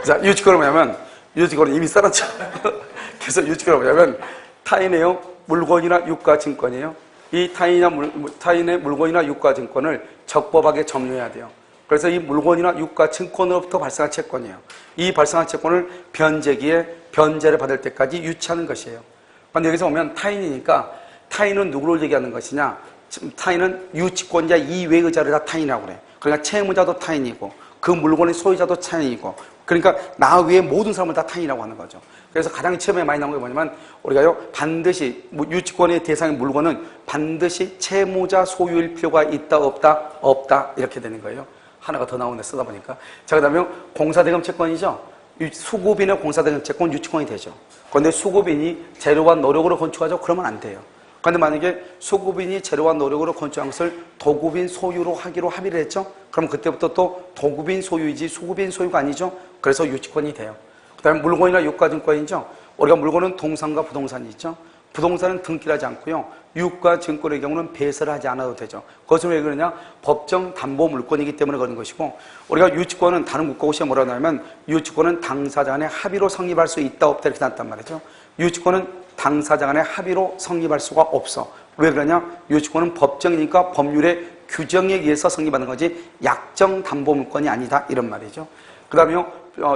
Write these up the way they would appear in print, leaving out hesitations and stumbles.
자, 유치권은 뭐냐면, 유치권은 이미 써놨죠. 그래서 유치권은 뭐냐면, 타인의 물건이나 유가 증권이에요. 이 타인의 물건이나 유가 증권을 적법하게 점유해야 돼요. 그래서 이 물건이나 유가 증권으로부터 발생한 채권이에요. 이 발생한 채권을 변제기에 변제를 받을 때까지 유치하는 것이에요. 그런데 여기서 보면 타인이니까 타인은 누구를 얘기하는 것이냐? 타인은 유치권자 이외의 의자를 다 타인이라고 그래. 그러니까 채무자도 타인이고 그 물건의 소유자도 타인이고 그러니까 나 외에 모든 사람을 다 타인이라고 하는 거죠. 그래서 가장 처음에 많이 나온 게 뭐냐면 우리가요 반드시 유치권의 대상의 물건은 반드시 채무자 소유일 필요가 있다 없다 이렇게 되는 거예요. 하나가 더 나오네 쓰다 보니까. 자, 그다음에 공사대금 채권이죠. 수급인의 공사대금 채권 유치권이 되죠. 그런데 수급인이 재료와 노력으로 건축하죠. 그러면 안 돼요. 그런데 만약에 수급인이 재료와 노력으로 건축한 것을 도급인 소유로 하기로 합의를 했죠. 그럼 그때부터 또 도급인 소유이지 수급인 소유가 아니죠. 그래서 유치권이 돼요. 그 다음에 물건이나 유가증권이죠. 우리가 물건은 동산과 부동산이 있죠. 부동산은 등기를 하지 않고요. 유가증권의 경우는 배설을 하지 않아도 되죠. 그것은 왜 그러냐? 법정 담보 물건이기 때문에 그런 것이고 우리가 유치권은 다른 국가고시에 뭐라고 하냐면 유치권은 당사자 간의 합의로 성립할 수 있다 없다 이렇게 나왔단 말이죠. 유치권은 당사자 간의 합의로 성립할 수가 없어. 왜 그러냐? 유치권은 법정이니까 법률의 규정에 의해서 성립하는 거지 약정 담보 물건이 아니다 이런 말이죠. 그 다음에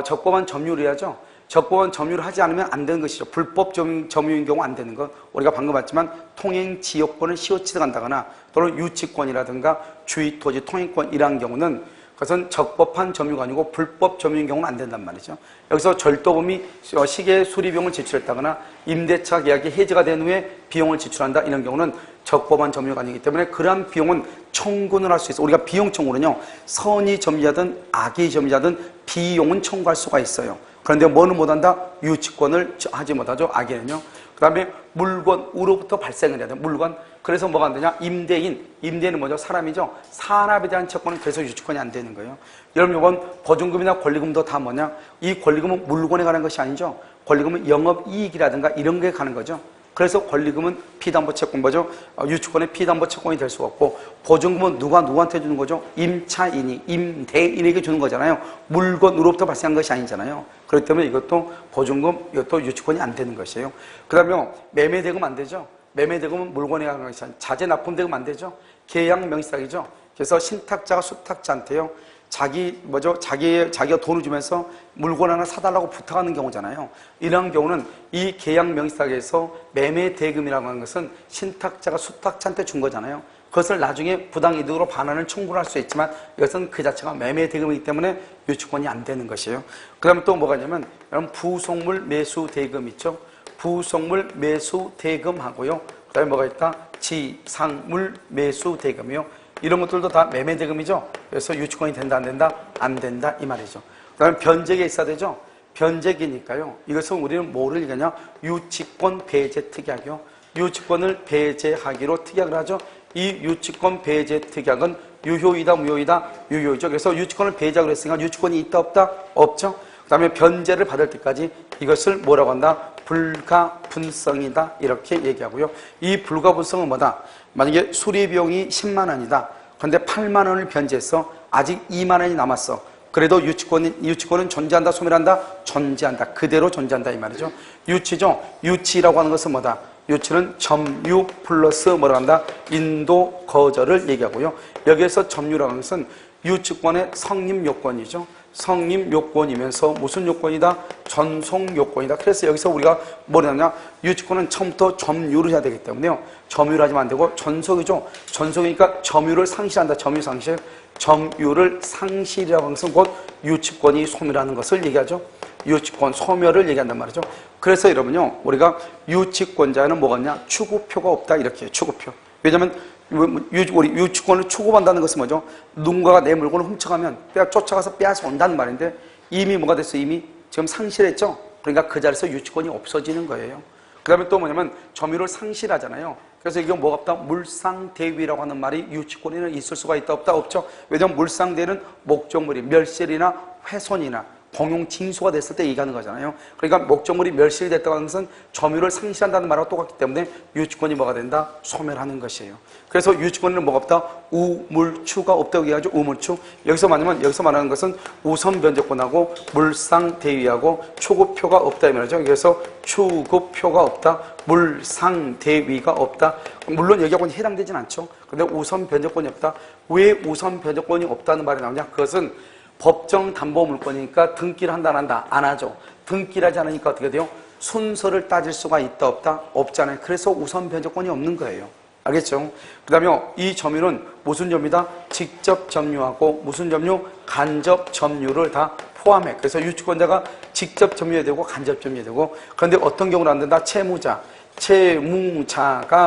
적법한 점유율이야죠. 적법한 점유를 하지 않으면 안 되는 것이죠. 불법 점유인 경우 안 되는 것. 우리가 방금 봤지만 통행 지역권을 시효치득 한다거나 또는 유치권이라든가 주의 토지 통행권 이러한 경우는 그것은 적법한 점유가 아니고 불법 점유인 경우는 안 된단 말이죠. 여기서 절도범이 시계 수리비용을 지출했다거나 임대차 계약이 해지가 된 후에 비용을 지출한다 이런 경우는 적법한 점유가 아니기 때문에 그러한 비용은 청구는 할 수 있어. 우리가 비용 청구는요 선의 점유자든 악의 점유자든 비용은 청구할 수가 있어요. 그런데 뭐는 못한다? 유치권을 하지 못하죠. 악의는요. 그 다음에 물건으로부터 발생을 해야 돼요. 물건. 그래서 뭐가 안 되냐? 임대인은 뭐죠? 사람이죠. 사람에 대한 채권은 그래서 유치권이 안 되는 거예요. 여러분 이건 보증금이나 권리금도 다 뭐냐? 이 권리금은 물건에 관한 것이 아니죠. 권리금은 영업이익이라든가 이런 거에 가는 거죠. 그래서 권리금은 피담보 채권 뭐죠? 유치권의 피담보 채권이 될 수가 없고 보증금은 누구한테 주는 거죠? 임차인이, 임대인에게 주는 거잖아요. 물건으로부터 발생한 것이 아니잖아요. 그렇기 때문에 이것도 보증금, 이것도 유치권이 안 되는 것이에요. 그 다음에 매매대금 안 되죠. 매매대금은 물건에 관한 것이 아니죠. 자재 납품대금 안 되죠. 계약 명시상이죠. 그래서 신탁자가 수탁자한테요. 자기가 돈을 주면서 물건 하나 사달라고 부탁하는 경우잖아요. 이런 경우는 이 계약 명시상에서 매매 대금이라고 하는 것은 신탁자가 수탁자한테 준 거잖아요. 그것을 나중에 부당이득으로 반환을 청구를 할 수 있지만 이것은 그 자체가 매매 대금이기 때문에 유치권이 안 되는 것이에요. 그 다음에 또 뭐가 있냐면 여러분 부속물 매수 대금 있죠. 부속물 매수 대금하고요. 그 다음에 뭐가 있다? 지상물 매수 대금이요. 이런 것들도 다 매매 대금이죠. 그래서 유치권이 된다 안 된다? 안 된다 이 말이죠. 그 다음에 변제기가 있어야 되죠. 변제기니까요. 이것은 우리는 뭐를 얘기하냐? 유치권 배제 특약이요. 유치권을 배제하기로 특약을 하죠. 이 유치권 배제 특약은 유효이다 무효이다? 유효이죠. 그래서 유치권을 배제하기로 했으니까 유치권이 있다 없다? 없죠. 그 다음에 변제를 받을 때까지 이것을 뭐라고 한다? 불가분성이다 이렇게 얘기하고요. 이 불가분성은 뭐다? 만약에 수리비용이 10만 원이다. 그런데 8만 원을 변제해서 아직 2만 원이 남았어. 그래도 유치권은 존재한다, 소멸한다? 존재한다. 그대로 존재한다 이 말이죠. 유치죠. 유치라고 하는 것은 뭐다? 유치는 점유 플러스 뭐라고 한다? 인도 거절을 얘기하고요. 여기에서 점유라고 하는 것은 유치권의 성립 요건이죠. 성립 요건이면서 무슨 요건이다? 전송 요건이다. 그래서 여기서 우리가 뭐냐냐? 유치권은 처음부터 점유를 해야 되기 때문에요. 점유를 하지만 안 되고 전속이죠. 전속이니까 점유를 상실한다. 점유 상실. 점유를 상실이라고 하는 것은 곧 유치권이 소멸하는 것을 얘기하죠. 유치권 소멸을 얘기한단 말이죠. 그래서 여러분요, 우리가 유치권자에는 뭐가 있냐? 추구표가 없다. 이렇게 해요. 추구표. 왜냐면 우리 유치권을 추구한다는 것은 뭐죠? 누군가가 내 물건을 훔쳐가면 쫓아가서 빼앗아 온다는 말인데 이미 뭐가 됐어? 이미 지금 상실했죠? 그러니까 그 자리에서 유치권이 없어지는 거예요. 그 다음에 또 뭐냐면 점유를 상실하잖아요. 그래서 이게 뭐가 없다? 물상대위라고 하는 말이 유치권에는 있을 수가 있다 없다? 없죠? 왜냐면 물상대위는 목적물이 멸실이나 훼손이나 공용 징수가 됐을 때 얘기하는 거잖아요. 그러니까 목적물이 멸실이 됐다고 하는 것은 점유를 상실한다는 말하고 똑같기 때문에 유치권이 뭐가 된다? 소멸하는 것이에요. 그래서 유치권에는 뭐가 없다? 우물추가 없다고 얘기하죠. 우물추. 여기서 말하는 것은 우선 변제권하고 물상대위하고 추급표가 없다 이 말이죠. 그래서 추급표가 없다, 물상대위가 없다. 물론 여기하고는 해당되진 않죠. 근데 우선 변제권이 없다. 왜 우선 변제권이 없다는 말이 나오냐? 그것은 법정 담보 물권이니까 등기를 한다 안 한다? 안 하죠. 등기를 하지 않으니까 어떻게 돼요? 순서를 따질 수가 있다 없다? 없잖아요. 그래서 우선 변제권이 없는 거예요. 알겠죠? 그 다음에 이 점유는 무슨 점유다? 직접 점유하고 무슨 점유? 간접 점유를 다 포함해. 그래서 유치권자가 직접 점유해야 되고 간접 점유해야 되고, 그런데 어떤 경우는 안 된다? 채무자가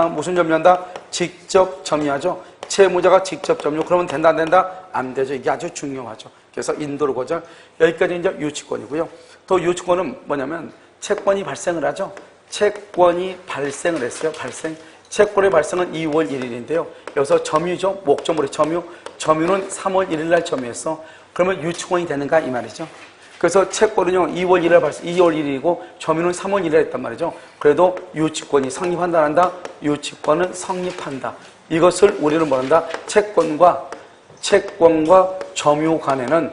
무슨 점유한다? 직접 점유하죠. 채무자가 직접 점유. 그러면 된다 안 된다? 안 되죠. 이게 아주 중요하죠. 그래서 인도를 거절. 여기까지 이제 유치권이고요. 또 유치권은 뭐냐면 채권이 발생을 하죠. 채권이 발생을 했어요. 채권의 발생은 2월 1일인데요. 여기서 점유죠. 목적물의 점유. 점유는 3월 1일 날 점유했어. 그러면 유치권이 되는가 이 말이죠. 그래서 채권은요 2월 1일 발생, 2월 1일이고 점유는 3월 1일에 했단 말이죠. 그래도 유치권이 성립한다 한다. 유치권은 성립한다. 이것을 우리는 뭐한다? 채권과 점유 간에는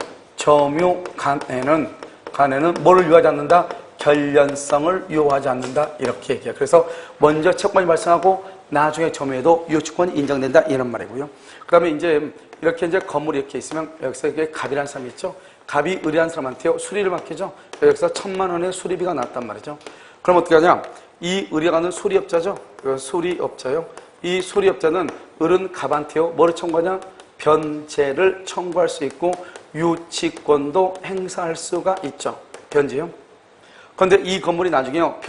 뭐를 유하지 않는다? 결련성을 유효하지 않는다. 이렇게 얘기해요. 그래서 먼저 채권이 발생하고 나중에 점유해도 유치권이 인정된다. 이런 말이고요. 그 다음에 이제 이렇게 이제 건물이 이렇게 있으면 여기서 이게 갑이라는 사람이 있죠. 갑이 의뢰한 사람한테요. 수리를 맡기죠. 여기서 1,000만 원의 수리비가 났단 말이죠. 그럼 어떻게 하냐? 이 의뢰가는 수리업자죠. 수리업자요. 이 수리업자는 을은 갑한테요. 뭐를 청구하냐? 변제를 청구할 수 있고 유치권도 행사할 수가 있죠. 변제요. 그런데 이 건물이 나중에요.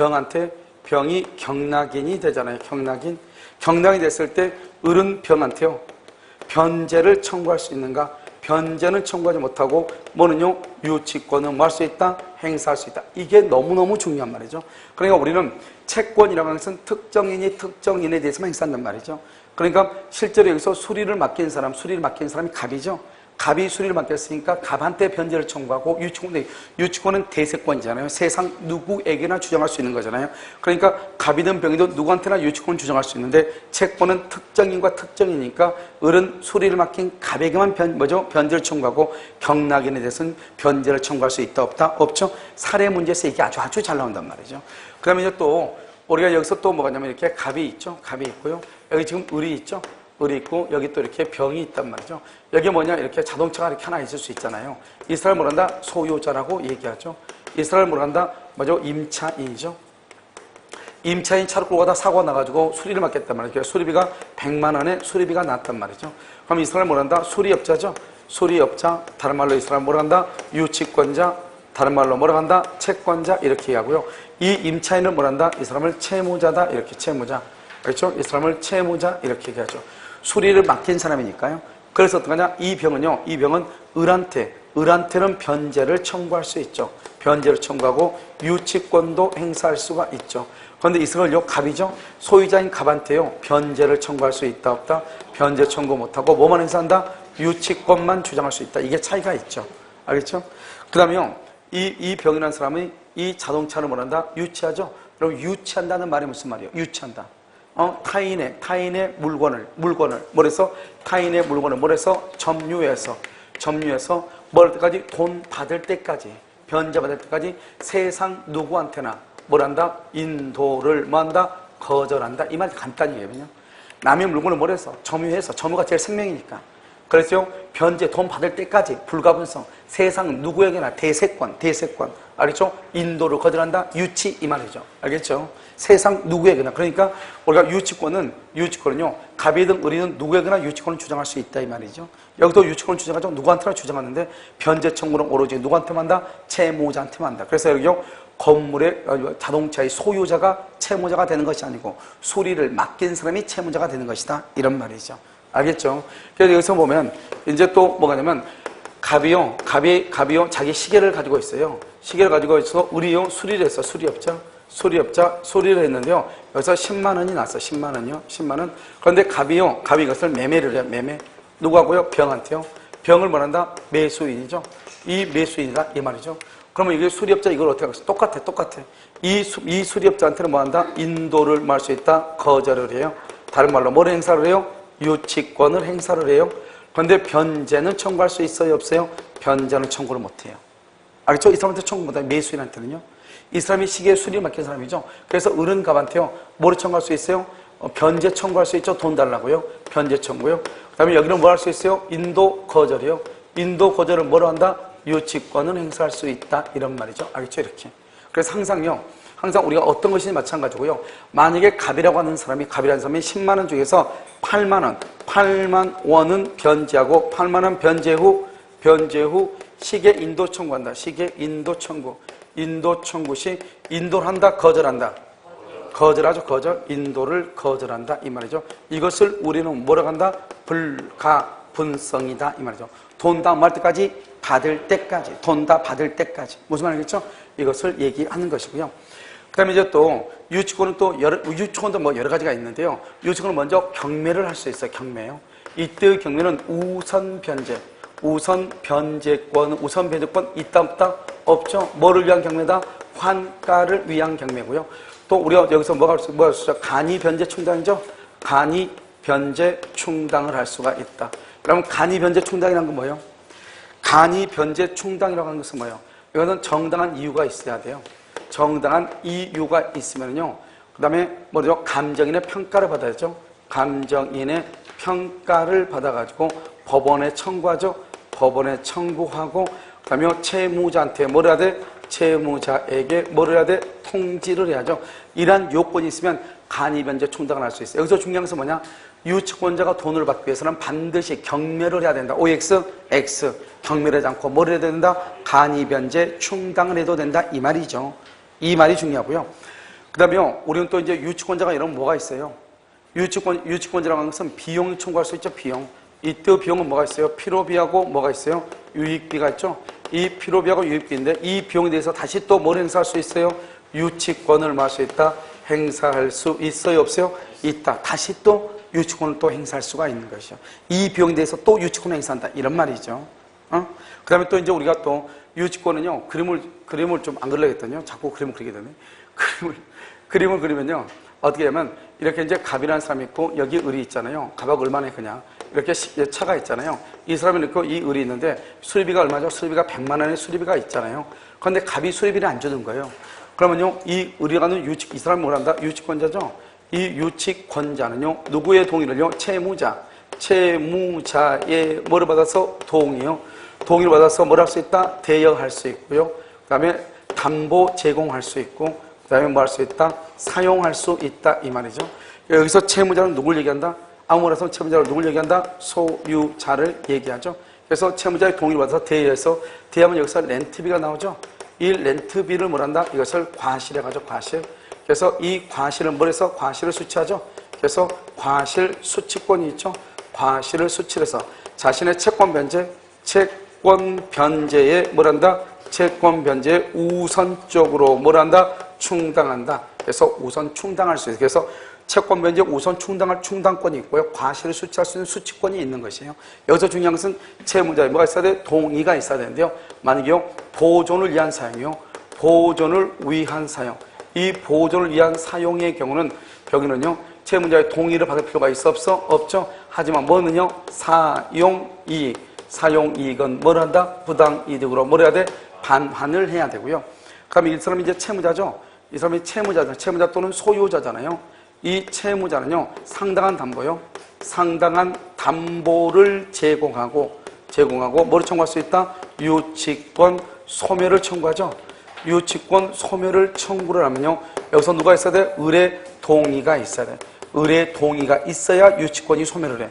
병이 경락인이 되잖아요. 경락인이 됐을 때 을은 병한테요. 변제를 청구할 수 있는가? 변제는 청구하지 못하고 뭐는요? 유치권은 뭐 할 수 있다? 행사할 수 있다. 이게 너무너무 중요한 말이죠. 그러니까 우리는 채권이라고 하는 것은 특정인에 대해서만 행사한단 말이죠. 그러니까 실제로 여기서 수리를 맡긴 사람이 갑이죠. 갑이 수리를 맡겼으니까 갑한테 변제를 청구하고 유치권은 대세권이잖아요. 세상 누구에게나 주장할 수 있는 거잖아요. 그러니까 갑이든 병이든 누구한테나 유치권을 주장할 수 있는데 채권은 특정인과 특정이니까 을은 수리를 맡긴 갑에게만 변제를 청구하고 경락인에 대해서는 변제를 청구할 수 있다 없다? 없죠. 사례 문제에서 이게 아주 잘 나온단 말이죠. 그다음에 이제 또 우리가 여기서 또 뭐가 있냐면 이렇게 갑이 있죠. 갑이 있고요. 여기 지금 을이 있죠. 을이 있고 여기 또 이렇게 병이 있단 말이죠. 여기 뭐냐? 이렇게 자동차가 이렇게 하나 있을 수 있잖아요. 이 사람을 뭐란다? 소유자라고 얘기하죠. 이 사람을 뭐란다? 뭐죠? 임차인이죠. 임차인 차를 끌고 가다 사고가 나가지고 수리를 맡겠단 말이죠. 수리비가 100만 원의 수리비가 났단 말이죠. 그럼 이 사람을 뭐란다? 수리업자죠. 수리업자. 다른 말로 이 사람을 뭐란다? 유치권자. 다른 말로 뭐라고 한다? 채권자. 이렇게 얘기하고요. 이 임차인을 뭐란다? 이 사람을 채무자다. 이렇게 채무자. 그렇죠? 이 사람을 채무자. 이렇게 얘기하죠. 수리를 맡긴 사람이니까요. 그래서 어떡하냐? 이 병은 을한테는 변제를 청구할 수 있죠. 변제를 청구하고 유치권도 행사할 수가 있죠. 그런데 이 사람을요, 갑이죠? 소유자인 갑한테요, 변제를 청구할 수 있다, 없다? 변제 청구 못하고 뭐만 행사한다? 유치권만 주장할 수 있다. 이게 차이가 있죠. 알겠죠? 그 다음에요, 이 병이라는 사람이 이 자동차를 뭐란다? 유치하죠? 그럼 유치한다는 말이 무슨 말이에요? 유치한다. 타인의 물건을 뭐래서 타인의 물건을 뭐래서 점유해서 뭘 때까지 돈 받을 때까지 변제 받을 때까지 세상 누구한테나 뭐란다 인도를 뭐한다 거절한다 이 말 간단히 얘기해요. 남의 물건을 뭐래서 점유해서 점유가 제일 생명이니까 그래서 변제 돈 받을 때까지 불가분성 세상 누구에게나 대세권 알겠죠? 인도를 거절한다 유치 이 말이죠. 알겠죠? 세상 누구에게나 그러니까 우리가 유치권은요 갑이든 을이든 누구에게나 유치권을 주장할 수 있다 이 말이죠. 여기도 유치권을 주장하죠. 누구한테나 주장하는데 변제 청구는 오로지 누구한테만 한다? 채무자한테만 한다. 그래서 여기요 건물의 자동차의 소유자가 채무자가 되는 것이 아니고 수리를 맡긴 사람이 채무자가 되는 것이다 이런 말이죠. 알겠죠? 그래서 여기서 보면 이제 또 뭐가 냐면 갑이요 자기 시계를 가지고 있어요. 시계를 가지고 있어서 을이요 수리를 했어. 수리를 했는데요. 여기서 10만 원이 났어. 10만 원이요. 10만 원. 그런데 갑이 이것을 매매를 해요. 매매. 누구하고요? 병한테요. 병을 뭐란다? 매수인이죠. 이 매수인이다 이 말이죠. 그러면 이게 수리업자 이걸 어떻게 하겠어? 똑같아. 이 수리업자한테는 뭐 한다? 인도를 말 수 있다? 거절을 해요. 다른 말로 뭘 행사를 해요? 유치권을 행사를 해요. 그런데 변제는 청구할 수 있어요? 없어요? 변제는 청구를 못 해요. 알겠죠? 이 사람한테 청구 못 해요. 매수인한테는요. 이 사람이 시계 수리를 맡긴 사람이죠. 그래서 어른갑한테요. 뭐를 청구할 수 있어요? 변제 청구할 수 있죠. 돈 달라고요. 변제 청구요. 그 다음에 여기는 뭐 할 수 있어요? 인도 거절이요. 인도 거절을 뭐로 한다? 유치권을 행사할 수 있다. 이런 말이죠. 알겠죠? 이렇게. 그래서 항상 우리가 어떤 것이든 마찬가지고요. 만약에 갑이라고 하는 사람이, 갑이라는 사람이 10만 원 중에서 8만 원은 변제하고 8만 원 변제 후 시계 인도 청구한다. 시계 인도 청구. 인도 청구 시 인도를 한다, 거절한다. 거절하죠. 거절. 인도를 거절한다. 이 말이죠. 이것을 우리는 뭐라고 한다? 불가분성이다. 이 말이죠. 돈 다 말 때까지, 받을 때까지. 돈 다 받을 때까지. 무슨 말이겠죠? 이것을 얘기하는 것이고요. 그 다음에 이제 또 유치권도 뭐 여러 가지가 있는데요. 유치권은 먼저 경매를 할 수 있어요. 경매요. 이때의 경매는 우선 변제권 있다 없다? 없죠. 뭐를 위한 경매다? 환가를 위한 경매고요. 또 우리가 여기서 뭐가 할 수 있죠? 간이 변제 충당이죠. 간이 변제 충당을 할 수가 있다. 그러면 간이 변제 충당이라는 건 뭐예요? 간이 변제 충당이라고 하는 것은 뭐예요? 이거는 정당한 이유가 있어야 돼요. 정당한 이유가 있으면요. 그 다음에 뭐죠? 감정인의 평가를 받아야죠. 감정인의 평가를 받아가지고 법원에 청구하죠. 법원에 청구하고, 그 다음에 채무자한테 뭐를 해야 돼? 채무자에게 뭐를 해야 돼? 통지를 해야죠. 이러한 요건이 있으면 간이변제 충당을 할 수 있어요. 여기서 중요한 것은 뭐냐? 유치권자가 돈을 받기 위해서는 반드시 경매를 해야 된다. OX, X. 경매를 하지 않고 뭐를 해야 된다? 간이변제 충당을 해도 된다. 이 말이죠. 이 말이 중요하고요. 그 다음에 우리는 또 이제 유치권자가 이런 뭐가 있어요? 유치권자라고 하는 것은 비용을 청구할 수 있죠. 비용. 이때 비용은 뭐가 있어요? 필요비하고 뭐가 있어요? 유익비가 있죠. 이 필요비하고 유익비인데 이 비용에 대해서 다시 또 뭘 행사할 수 있어요? 유치권을 말 수 있다. 행사할 수 있어요? 없어요? 있다. 다시 또 유치권을 또 행사할 수가 있는 것이죠. 이 비용에 대해서 또 유치권을 행사한다. 이런 말이죠. 그 다음에 또 이제 우리가 또 유치권은요, 그림을 좀 안 그리려겠더니요. 자꾸 그림을 그리게 되네. 그림을 그리면요. 어떻게 하면 이렇게 이제 갑이라는 사람이 있고 여기 을이 있잖아요. 갑하고 얼마나 그냥 이렇게 차가 있잖아요. 이 사람이 있고 이 을이 있는데 수리비가 얼마죠? 수리비가 100만 원의 수리비가 있잖아요. 그런데 갑이 수리비를 안 주는 거예요. 그러면요, 이 을이 가는 이 사람이 뭘 한다? 유치권자죠. 이 유치권자는요, 누구의 동의를요? 채무자의 뭐를 받아서? 동의요. 동의를 받아서 뭘 할 수 있다? 대여할 수 있고요. 그 다음에 담보 제공할 수 있고, 그 다음에 뭐 할 수 있다? 사용할 수 있다. 이 말이죠. 여기서 채무자는 누굴 얘기한다? 아무래도 채무자를 누굴 얘기한다? 소유자를 얘기하죠. 그래서 채무자의 동의를 받아서 대여하면 여기서 렌트비가 나오죠. 이 렌트비를 뭘 한다? 이것을 과실해 가죠. 과실. 그래서 이 과실을 뭘 해서? 과실을 수취하죠. 그래서 과실 수취권이 있죠. 과실을 수취해서 자신의 채권 변제에 뭘 한다? 채권 변제에 우선적으로 뭘 한다? 충당한다. 그래서 우선 충당할 수 있어요. 그래서 채권 변제 우선 충당할 충당권이 있고요. 과실을 수취할 수 있는 수취권이 있는 것이에요. 여기서 중요한 것은 채무자에 뭐가 있어야 돼? 동의가 있어야 되는데요. 만약에요, 보존을 위한 사용이요. 보존을 위한 사용. 이 보존을 위한 사용의 경우는 여기는요, 채무자의 동의를 받을 필요가 있어 없어? 없죠. 하지만 뭐는요? 사용이익은 뭘 한다? 부당이득으로 뭘 해야 돼? 반환을 해야 되고요. 그러면 이 사람이 이제 채무자죠. 이 사람이 채무자 또는 소유자잖아요. 이 채무자는요, 상당한 담보를 제공하고 뭐를 청구할 수 있다? 유치권 소멸을 청구하죠. 유치권 소멸을 청구를 하면요, 여기서 누가 있어야 돼? 을의 동의가 있어야 돼. 을의 동의가 있어야 유치권이 소멸을 해.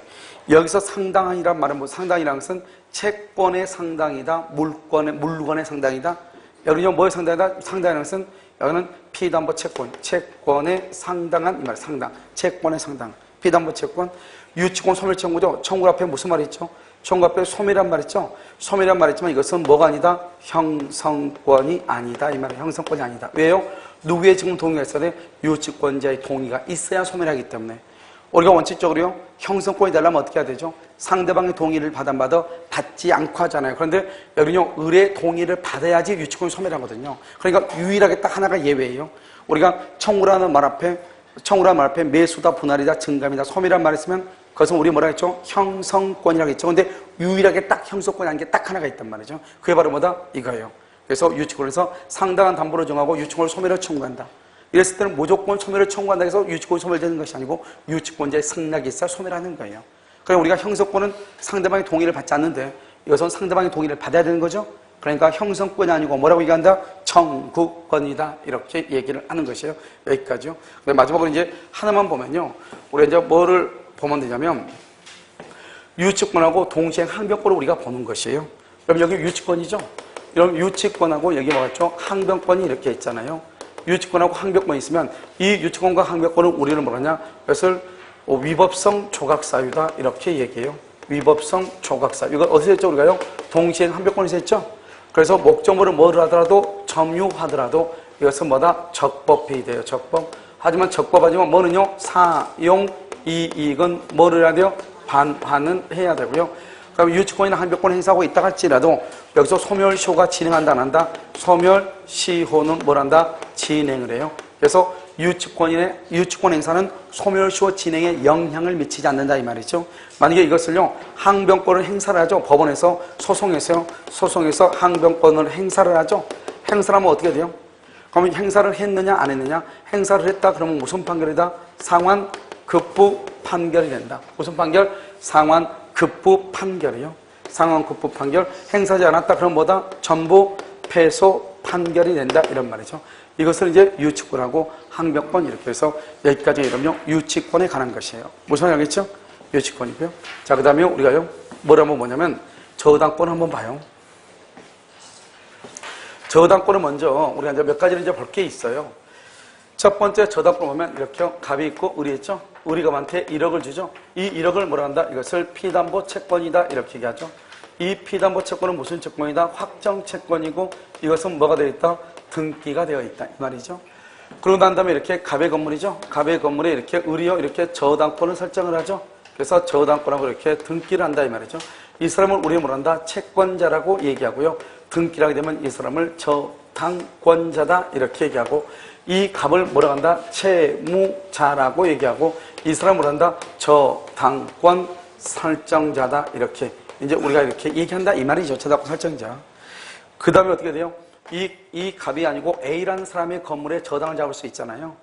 여기서 상당이란 말은 뭐, 상당이라는 것은 채권의 상당이다, 물건의 상당이다. 여기는요, 뭐의 상당이다? 상당이라는 것은 여기는 피담보 채권의 상당한 이 말, 채권의 상당, 피담보 채권, 유치권 소멸 청구죠. 청구 앞에 무슨 말이 있죠? 청구 앞에 소멸이란 말 있죠. 소멸이란 말 있지만 이것은 뭐가 아니다? 형성권이 아니다. 이 말은 형성권이 아니다. 왜요? 누구의 지금 동의가 있어야 돼? 유치권자의 동의가 있어야 소멸하기 때문에. 우리가 원칙적으로요, 형성권이 되려면 어떻게 해야 되죠? 상대방의 동의를 받지 않고 하잖아요. 그런데 여기는요, 을의 동의를 받아야지 유치권이 소멸하거든요. 그러니까 유일하게 딱 하나가 예외예요. 우리가 청우라는 말 앞에 매수다, 분할이다, 증감이다, 소멸이란 말을 쓰면 그것은 우리 뭐라 했죠? 형성권이라고 했죠. 근데 유일하게 딱 형성권이 아닌 게 딱 하나가 있단 말이죠. 그게 바로 뭐다? 이거예요. 그래서 유치권에서 상당한 담보를 정하고 유치권을 소멸을 청구한다. 이랬을 때는 무조건 소멸을 청구한다 해서 유치권이 소멸되는 것이 아니고 유치권자의 승낙이 있어야 소멸하는 거예요. 그러니까 우리가 형성권은 상대방의 동의를 받지 않는데 이것은 상대방의 동의를 받아야 되는 거죠. 그러니까 형성권이 아니고 뭐라고 얘기한다? 청구권이다. 이렇게 얘기를 하는 것이에요. 여기까지요. 마지막으로 이제 하나만 보면요. 우리가 이제 뭐를 보면 되냐면 유치권하고 동시에 항변권을 우리가 보는 것이에요. 그럼 여기 유치권이죠. 그럼 유치권하고 여기 뭐겠죠? 항변권이 이렇게 있잖아요. 유치권하고 항변권이 있으면 이 유치권과 항변권을 우리는 뭐라냐? 그것을 위법성 조각사유다 이렇게 얘기해요. 위법성 조각사유. 이거 어디서 했죠 우리가요? 동시에 항변권에서 했죠. 그래서 목적으로 뭐를 하더라도 점유하더라도 이것은 뭐다? 적법이 돼요. 적법. 하지만 적법하지만 뭐는요? 사용 이익은 뭐를 해야 돼요? 반환은 해야 되고요. 그럼 유치권이나 항변권 행사하고 있다 할지라도 여기서 소멸시효가 진행한다 안 한다? 소멸시효는 뭘 한다? 진행을 해요. 그래서 유치권 행사는 소멸시효 진행에 영향을 미치지 않는다 이 말이죠. 만약에 이것을요 항변권을 행사를 하죠. 법원에서 소송에서 항변권을 행사를 하죠. 행사를 하면 어떻게 돼요? 그러면 행사를 했느냐 안 했느냐? 행사를 했다 그러면 무슨 판결이다? 상환급부 판결이 된다. 무슨 판결? 상환급부 판결이요. 상환급부 판결. 행사하지 않았다 그러면 뭐다? 전부 패소 판결이 된다 이런 말이죠. 이것을 이제 유치권하고 항변권 이렇게 해서 여기까지 이러면요 유치권에 관한 것이에요. 무슨 알겠죠? 유치권이고요. 자, 그 다음에 우리가요 뭐라면 뭐냐면 저당권 한번 봐요. 저당권은 먼저 우리가 이제 몇 가지를 이제 볼 게 있어요. 첫 번째 저당권 보면 이렇게 갑이 있고 을이 있죠. 을이 갑한테 1억을 주죠. 이 1억을 뭐라 한다? 이것을 피담보 채권이다 이렇게 얘기하죠. 이 피담보 채권은 무슨 채권이다? 확정 채권이고 이것은 뭐가 되어 있다? 등기가 되어 있다 이 말이죠. 그러고 난 다음에 이렇게 갑의 건물이죠. 갑의 건물에 이렇게 을이요 이렇게 저당권을 설정을 하죠. 그래서 저당권하고 이렇게 등기를 한다 이 말이죠. 이 사람을 우리 뭐라 한다? 채권자라고 얘기하고요. 등기를 하게 되면 이 사람을 저당권자다 이렇게 얘기하고 이 갑을 뭐라 한다? 채무자라고 얘기하고 이 사람을 뭐라 한다? 저당권 설정자다 이렇게 이제 우리가 이렇게 얘기한다 이 말이죠. 저당권 설정자. 그 다음에 어떻게 돼요? 이 갑이 아니고 A라는 사람의 건물에 저당을 잡을 수 있잖아요.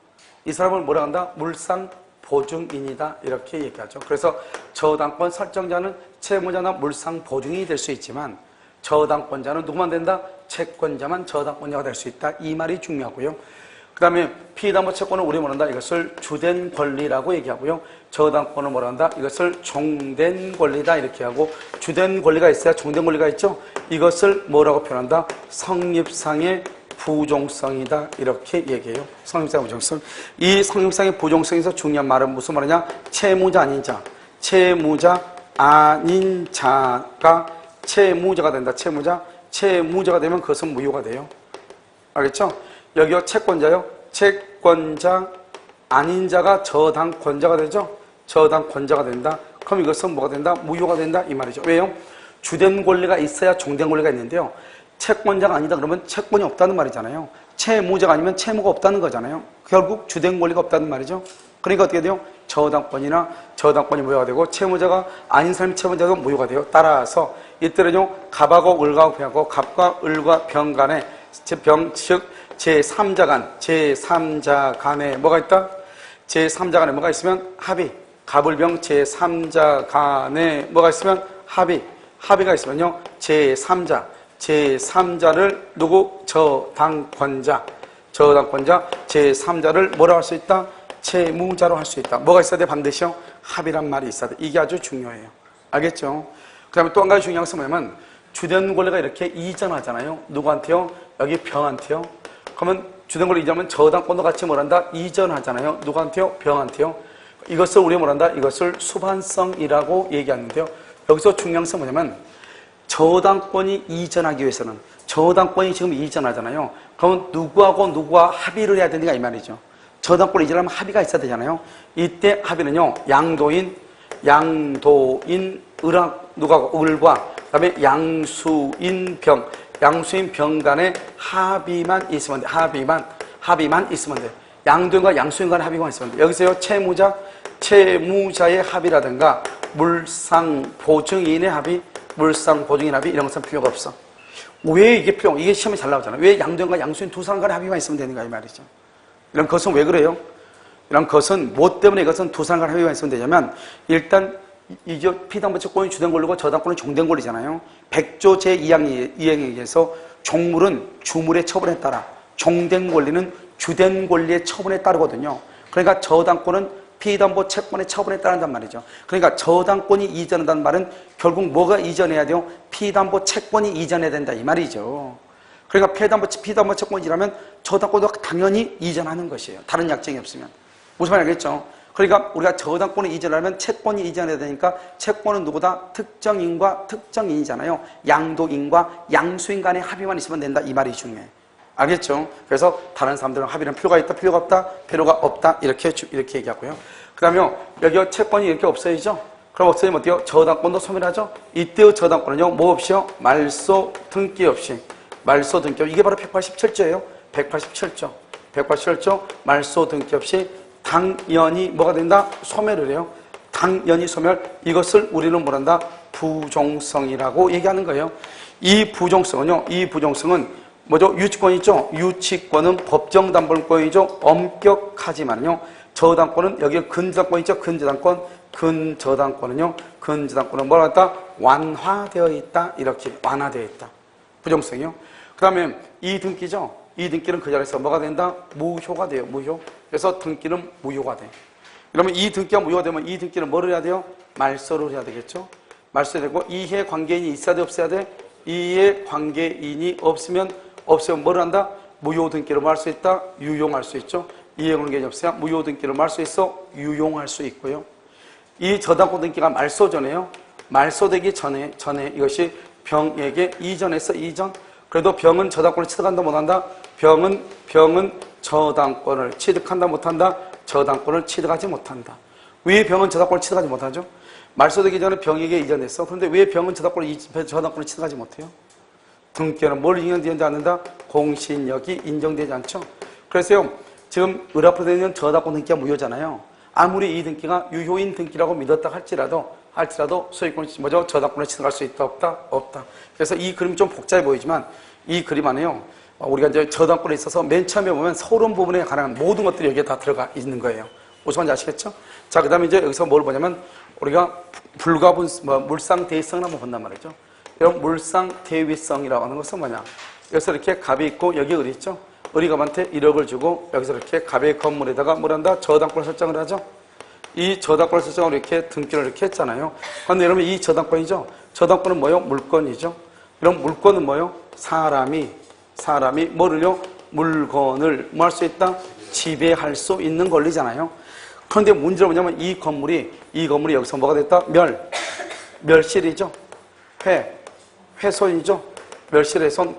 이 사람을 뭐라 한다? 물상 보증인이다 이렇게 얘기하죠. 그래서 저당권 설정자는 채무자나 물상 보증인이 될 수 있지만 저당권자는 누구만 된다? 채권자만 저당권자가 될 수 있다. 이 말이 중요하고요. 그 다음에 피담보 채권을 우리 뭐란다? 이것을 주된 권리라고 얘기하고요. 저당권을 뭐란다? 이것을 종된 권리다 이렇게 하고 주된 권리가 있어야 종된 권리가 있죠. 이것을 뭐라고 표현한다? 성립상의 부종성이다 이렇게 얘기해요. 성립상의 부종성. 이 성립상의 부종성에서 중요한 말은 무슨 말이냐? 채무자 아닌 자. 채무자 아닌 자가 채무자가 된다. 채무자가 되면 그것은 무효가 돼요. 알겠죠? 여기요 채권자요. 채권자 아닌 자가 저당권자가 되죠. 저당권자가 된다. 그럼 이것은 뭐가 된다? 무효가 된다 이 말이죠. 왜요? 주된 권리가 있어야 종된 권리가 있는데요. 채권자가 아니다 그러면 채권이 없다는 말이잖아요. 채무자가 아니면 채무가 없다는 거잖아요. 결국 주된 권리가 없다는 말이죠. 그러니까 어떻게 돼요? 저당권이 무효가 되고 채무자가 아닌 사람이 채무자도 무효가 돼요. 따라서 이때는요 갑하고 을과 병하고 갑과 을과 병 간에 즉 제3자 간에 뭐가 있다? 제3자 간에 뭐가 있으면 합의. 갑을병 제3자 간에 뭐가 있으면 합의가 있으면요 제3자를 누구? 저당권자 제3자를 뭐라고 할 수 있다? 채무자로 할 수 있다. 뭐가 있어야 돼? 반드시요 합의란 말이 있어야 돼. 이게 아주 중요해요. 알겠죠? 그 다음에 또 한 가지 중요한 것은 뭐냐면 주된 권리가 이렇게 이전하잖아요. 누구한테요? 여기 병한테요. 그러면 주된 권리 이전하면 저당권도 같이 뭐란다? 이전하잖아요. 누구한테요? 병한테요. 이것을 우리 뭐란다? 이것을 수반성이라고 얘기하는데요. 여기서 중요한 것은 뭐냐면 저당권이 이전하기 위해서는 저당권이 지금 이전하잖아요. 그러면 누구하고 누구와 합의를 해야 되는가 이 말이죠. 저당권을 이전하면 합의가 있어야 되잖아요. 이때 합의는요, 양도인, 을과 그다음에 양수인 병 간의 합의만 있으면 돼. 합의만 있으면 돼. 양도인과 양수인 간의 합의만 있으면 돼. 여기서요, 채무자의 합의라든가 물상보증인의 합의, 물상보증인 합의 이런 것은 필요가 없어. 왜 이게 이게 시험에 잘 나오잖아. 왜 양도인과 양수인 두 사람 간의 합의만 있으면 되는가 이 말이죠. 이런 것은 왜 그래요? 이런 것은 뭐 때문에 이것은 두 사람 간의 합의만 있으면 되냐면, 일단 이게 피담보 채권이 주된 권리고 저당권은 종된 권리잖아요. 100조 제2항에 의해서 종물은 주물의 처분에 따라, 종된 권리는 주된 권리의 처분에 따르거든요. 그러니까 저당권은 피담보 채권의 처분에 따른단 말이죠. 그러니까 저당권이 이전한다는 말은 결국 뭐가 이전해야 돼요? 피담보 채권이 이전해야 된다 이 말이죠. 그러니까 피담보 채권이 이전하면 저당권도 당연히 이전하는 것이에요. 다른 약정이 없으면. 무슨 말인지 알겠죠? 그러니까 우리가 저당권을 이전하려면 채권이 이전해야 되니까 채권은 누구다? 특정인과 특정인이잖아요. 양도인과 양수인 간의 합의만 있으면 된다 이 말이 중요해. 알겠죠? 그래서 다른 사람들은 합의는 필요가 있다, 필요가 없다, 필요가 없다 이렇게 얘기하고요. 그 다음에 여기 채권이 이렇게 없어야죠. 그럼 없어지면 어때요? 저당권도 소멸하죠. 이때의 저당권은요, 뭐 없이요? 말소 등기 없이. 말소 등기 없이. 이게 바로 187조예요. 187조. 말소 등기 없이 당연히 뭐가 된다? 소멸을 해요. 당연히 소멸. 이것을 우리는 뭐란다? 부종성이라고 얘기하는 거예요. 이 부종성은 뭐죠? 유치권 있죠? 유치권은 법정담보권이죠. 엄격하지만요. 저당권은 여기에 근저당권 있죠? 근저당권은요. 근저당권은 뭐라 했다? 완화되어 있다. 이렇게 완화되어 있다. 부정성이요. 그 다음에 이 등기죠? 이 등기는 그 자리에서 뭐가 된다? 무효가 돼요. 무효. 그래서 등기는 무효가 돼. 그러면 이 등기가 무효가 되면 이 등기는 뭐를 해야 돼요? 말소를 해야 되겠죠? 말소해야 되고 이해 관계인이 있어야 돼? 없어야 돼? 이해 관계인이 없으면 뭐를 한다? 무효 등기를 뭐 할 수 있다? 유용할 수 있죠. 이해관계인이 없어야 무효 등기를 뭐 할 수 있어? 유용할 수 있고요. 이 저당권 등기가 말소 전에요. 말소되기 전에 이것이 병에게 이전. 그래도 병은 저당권을 취득한다 못한다? 병은 저당권을 취득한다 못한다? 저당권을 취득하지 못한다. 왜 병은 저당권을 취득하지 못하죠? 말소되기 전에 병에게 이전했어. 그런데 왜 병은 저당권을 취득하지 못해요? 등기는 뭘 인정되지 않는다? 공신력이 인정되지 않죠. 그래서요, 지금 을 앞으로 되는 저당권 등기가 무효잖아요. 아무리 이 등기가 유효인 등기라고 믿었다 할지라도 소유권 저당권을 취득할 수 있다 없다. 그래서 이 그림이 좀 복잡해 보이지만 이 그림 안에요, 우리가 이제 저당권에 있어서 맨 처음에 보면 서론 부분에 관한 모든 것들이 여기에 다 들어가 있는 거예요. 무슨 말인지 아시겠죠? 자, 그 다음에 이제 여기서 뭘 보냐면 우리가 물상대위성을 한번 본단 말이죠. 이런 물상대위성이라고 하는 것은 뭐냐? 여기서 이렇게 갑이 있고 여기 을이 있죠? 을이 갑한테 1억을 주고 여기서 이렇게 갑의 건물에다가 뭘 한다? 저당권을 설정을 하죠? 이 저당권을 설정을 이렇게 등기를 이렇게 했잖아요. 그런데 여러분 이 저당권이죠? 저당권은 뭐요? 물건이죠? 이런 물건은 뭐요? 사람이 뭐를요? 물건을 뭐 할 수 있다? 지배할 수 있는 권리잖아요. 그런데 문제는 뭐냐면 이 건물이 여기서 뭐가 됐다? 멸실이죠? 훼손이죠? 멸실의 손,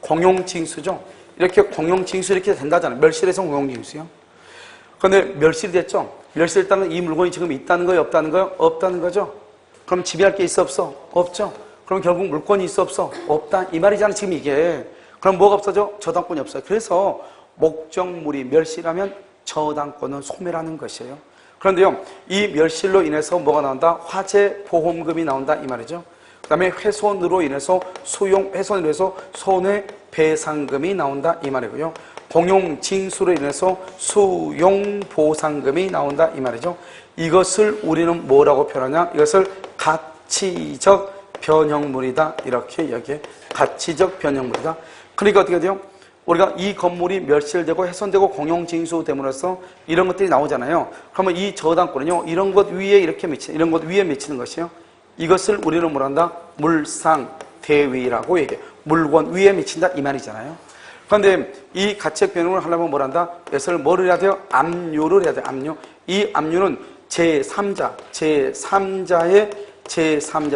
공용징수죠? 이렇게 공용징수 이렇게 된다잖아요. 멸실의 손, 공용징수요. 그런데 멸실이 됐죠? 멸실했다는 이 물건이 지금 있다는 거예요? 없다는 거예요? 없다는 거죠? 그럼 지배할 게 있어 없어? 없죠? 그럼 결국 물건이 있어 없어? 없다. 이 말이잖아 지금 이게. 그럼 뭐가 없어져? 저당권이 없어요. 그래서 목적물이 멸실하면 저당권은 소멸하는 것이에요. 그런데요, 이 멸실로 인해서 뭐가 나온다? 화재 보험금이 나온다 이 말이죠. 그 다음에 훼손으로 인해서 손해배상금이 나온다 이 말이고요. 공용징수로 인해서 수용보상금이 나온다 이 말이죠. 이것을 우리는 뭐라고 표현하냐? 이것을 가치적 변형물이다. 이렇게 여기에 가치적 변형물이다. 그러니까 어떻게 돼요? 우리가 이 건물이 멸실되고 훼손되고 공용징수됨으로써 이런 것들이 나오잖아요. 그러면 이 저당권은요, 이런 것 위에 미치는 것이요. 이것을 우리는 뭐란다? 물상대위라고 얘기해요. 물건 위에 미친다 이 말이잖아요. 그런데 이 가치적 변형을 하려면 뭐란다? 이것을 뭐를 해야 돼요? 압류를 해야 돼요. 압류. 이 압류는 제3자의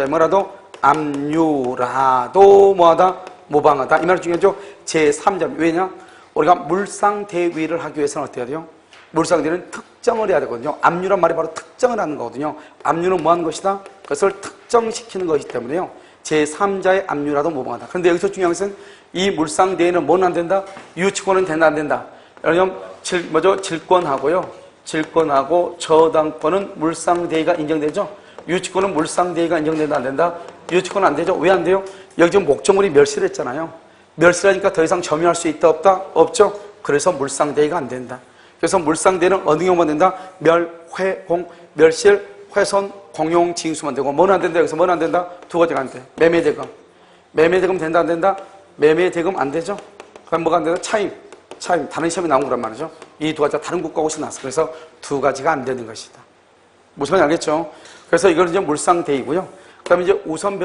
뭐라도 압류라도 뭐하다? 모방하다. 이 말이 중요하죠? 제3자. 왜냐? 우리가 물상대위를 하기 위해서는 어떻게 해야 돼요? 물상대는 특정을 해야 되거든요. 압류란 말이 바로 특정을 하는 거거든요. 압류는 뭐 하는 것이다? 그것을 특정시키는 것이기 때문에요. 제3자의 압류라도 모방한다. 그런데 여기서 중요한 것은 이 물상대에는 뭐는 안 된다? 유치권은 된다, 안 된다? 왜냐면 질권하고요. 질권하고 저당권은 물상대의가 인정되죠? 유치권은 물상대의가 인정된다, 안 된다? 유치권은 안 되죠? 왜 안 돼요? 여기 지금 목적물이 멸실을 했잖아요. 멸실하니까 더 이상 점유할 수 있다, 없다? 없죠? 그래서 물상대의가 안 된다. 그래서 물상대의는 어느 경우만 된다? 멸, 회, 공, 멸실, 훼손, 공용, 징수만 되고 뭐는 안 된다? 여기서 뭐는 안 된다? 두 가지가 안 돼. 매매대금. 매매대금 된다, 안 된다? 매매대금 안 되죠? 그럼 뭐가 안 된다? 차임. 다른 시험에 나온 거란 말이죠. 이 두 가지가 다른 국가고시 나왔어. 그래서 두 가지가 안 되는 것이다. 무슨 말인지 알겠죠? 그래서 이거는 이제 물상대의고요. 그 다음에 이제 우선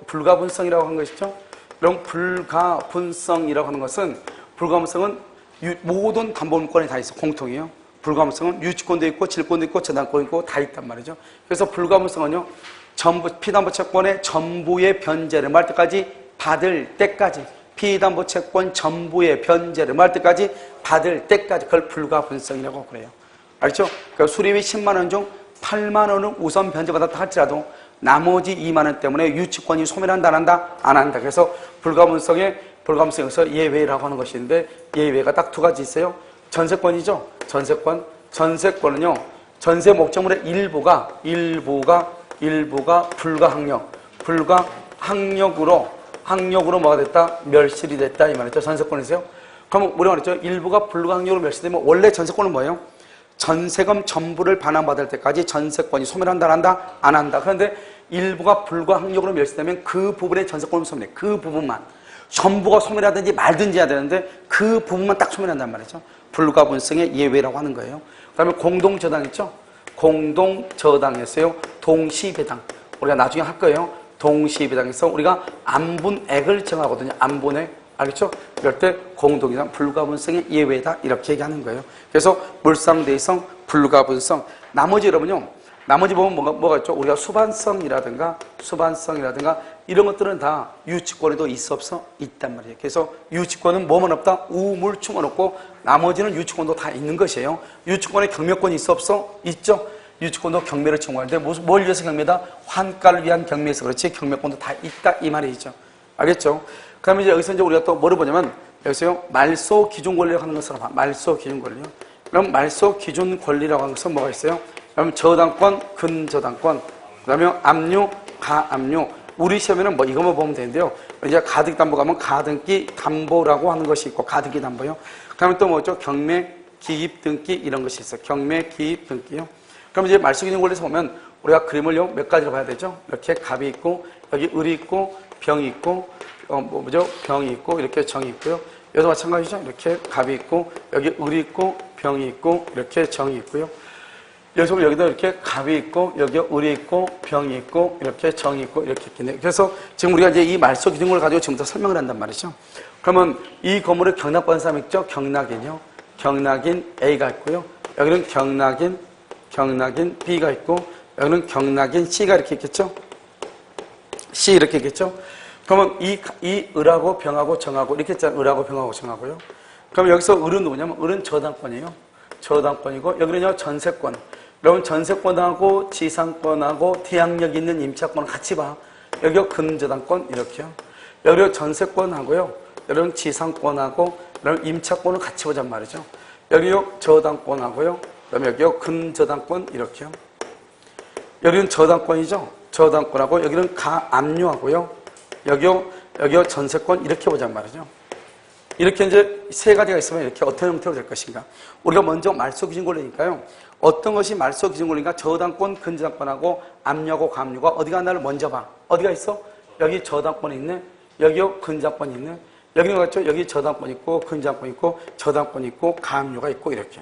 불가분성이라고 하는 것이죠. 그럼 불가분성이라고 하는 것은, 불가분성은 모든 담보물권이 다 있어. 공통이에요. 불가분성은 유치권도 있고, 질권도 있고, 저당권도 있고, 다 있단 말이죠. 그래서 불가분성은요, 피담보채권의 전부의 변제를 말 때까지 받을 때까지, 피담보채권 전부의 변제를 말 때까지 받을 때까지, 그걸 불가분성이라고 그래요. 알죠? 그러니까 수리비 10만 원 중 8만 원은 우선 변제받았다 할지라도 나머지 2만 원 때문에 유치권이 소멸한다, 안 한다? 안 한다. 그래서 불가분성에서 예외라고 하는 것인데, 예외가 딱 두 가지 있어요. 전세권이죠. 전세권은요, 전세 목적물의 일부가 항력으로 뭐가 됐다? 멸실이 됐다, 이 말이죠. 전세권이세요. 그럼 우리가 말했죠. 일부가 불가항력으로 멸실되면 원래 전세권은 뭐예요? 전세금 전부를 반환받을 때까지 전세권이 소멸한다, 안 한다? 안 한다. 그런데 일부가 불가항력으로 멸실되면 그 부분의 전세권을 소멸해. 그 부분만. 전부가 소멸하든지 말든지 해야 되는데 그 부분만 딱 소멸한단 말이죠. 불가분성의 예외라고 하는 거예요. 그 다음에 공동저당 있죠? 공동저당에서요, 동시배당. 우리가 나중에 할 거예요. 동시배당에서 우리가 안분액을 정하거든요. 안분액. 알겠죠? 이럴 때 공동이란 불가분성의 예외다, 이렇게 얘기하는 거예요. 그래서 물상대의성, 불가분성. 나머지 여러분요, 나머지 보면 뭐가 있죠? 우리가 수반성이라든가 이런 것들은 다 유치권에도 있어 없어? 있단 말이에요. 그래서 유치권은 뭐만 없다? 우물충은 없고 나머지는 유치권도 다 있는 것이에요. 유치권에 경매권이 있어 없어? 있죠? 유치권도 경매를 청구하는데 뭘 위해서 경매다? 환가를 위한 경매에서 그렇지 경매권도 다 있다, 이 말이죠. 알겠죠? 그 다음에 이제 여기서 이제 우리가 또 뭐를 보냐면, 여기서요, 말소 기준 권리라고 하는 것을 봐. 말소 기준 권리요. 그럼 말소 기준 권리라고 하는 것은 뭐가 있어요? 그럼 저당권, 근저당권, 그 다음에 압류, 가압류. 우리 시험에는 뭐 이것만 보면 되는데요. 이제 가등기 담보 가면 가등기 담보라고 하는 것이 있고, 가등기 담보요. 그 다음에 또 뭐죠? 경매, 기입 등기 이런 것이 있어요. 경매, 기입 등기요. 그럼 이제 말소 기준 권리에서 보면 우리가 그림을요, 몇 가지로 봐야 되죠? 이렇게 갑이 있고, 여기 을이 있고, 병이 있고, 병이 있고, 이렇게 정이 있고요. 여기도 마찬가지죠. 이렇게 갑이 있고, 여기 을이 있고, 병이 있고, 이렇게 정이 있고요. 여기도 이렇게 갑이 있고, 여기 을이 있고, 병이 있고, 이렇게 정이 있고, 이렇게 있겠네요. 그래서 지금 우리가 이제 이 말소 기준을 가지고 지금부터 설명을 한단 말이죠. 그러면 이 건물을 경락받은 사람 있죠? 경락인이요. 경락인 A가 있고요. 여기는 경락인 B가 있고, 여기는 경락인 C가 이렇게 있겠죠? C 이렇게 있겠죠? 그러면 이 을하고 병하고 정하고 이렇게 했잖아요. 을하고 병하고 정하고요. 그럼 여기서 을은 누구냐면 을은 저당권이에요. 저당권이고 여기는요 전세권. 여러분 전세권하고 지상권하고 태양력 있는 임차권 같이 봐. 여기요 근저당권 이렇게요. 여기요 전세권하고요. 여러분 지상권하고 여러분 임차권을 같이 보잔 말이죠. 여기요 저당권하고요. 그다음에 여기요 근저당권 이렇게요. 여기는 저당권이죠. 저당권하고 여기는 가압류하고요. 여기요 전세권 이렇게 보잔 말이죠. 이렇게 이제 세 가지가 있으면 이렇게 어떤 형태로 될 것인가. 우리가 먼저 말소 기준 권리니까요. 어떤 것이 말소 기준 권리인가? 저당권, 근저당권하고 압류하고 가압류가 어디가 하나를 먼저 봐. 어디가 있어? 여기 저당권이 있네. 여기요 근저당권이 있네. 여기는 맞죠? 여기 저당권 있고 근저당권 있고 저당권 있고 가압류가 있고 이렇게.